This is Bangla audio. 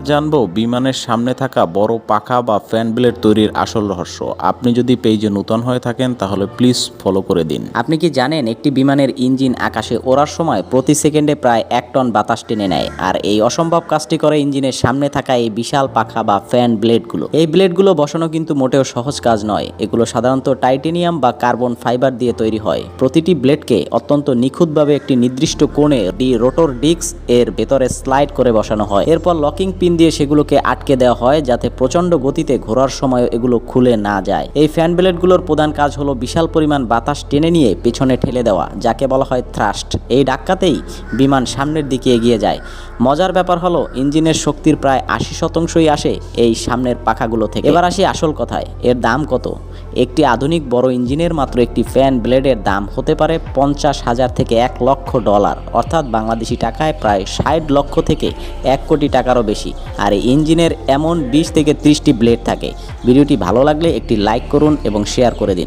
জানবো বিমানের সামনে থাকা বড় পাখা বা ফ্যান ব্লেড তৈরির আসল রহস্য। আপনি যদি পেজে নতুন হয়ে থাকেন তাহলে প্লিজ ফলো করে দিন। আপনি কি জানেন একটি বিমানের ইঞ্জিন আকাশে ওড়ার সময় প্রতি সেকেন্ডে প্রায় 1 টন বাতাস টেনে নেয়, আর এই অসম্ভব কাজটি করে ইঞ্জিনের সামনে থাকা এই বিশাল পাখা বা ফ্যান ব্লেডগুলো। এই ব্লেডগুলো বসানো কিন্তু মোটেও সহজ কাজ নয়। এগুলো সাধারণত টাইটেনিয়াম বা কার্বন ফাইবার দিয়ে তৈরি হয়। প্রতিটি ব্লেডকে অত্যন্ত নিখুঁতভাবে একটি নির্দিষ্ট কোণে রোটর ডিস্ক এর ভেতরে স্লাইড করে বসানো হয়। এরপর লকিং পিন দিয়ে সেগুলোকে আটকে দেওয়া হয় যাতে প্রচন্ড গতিতে ঘোরার সময় এগুলো খুলে না যায়। এই ফ্যান ব্লেডগুলোর প্রধান কাজ হলো বিশাল পরিমাণ বাতাস টেনে নিয়ে পেছনে ঠেলে দেওয়া, যাকে বলা হয় থ্রাস্ট। এই ধাক্কাতেই বিমান সামনের দিকে এগিয়ে যায়। মজার ব্যাপার হলো ইঞ্জিনের শক্তির প্রায় 80% আসে এই সামনের পাখাগুলো থেকে। এবার আসি আসল কথায়, এর দাম কত? একটি আধুনিক বড় ইঞ্জিনের মাত্র একটি ফ্যান ব্লেডের দাম হতে পারে $50,000 থেকে $1 লক্ষ, অর্থাৎ বাংলাদেশি টাকায় প্রায় 60 লক্ষ থেকে 1 কোটি টাকারও বেশি। আর এই ইঞ্জিনের এমন 20 থেকে 30টি ব্লেড থাকে। ভিডিওটি ভালো লাগলে একটি লাইক করুন এবং শেয়ার করে দিন।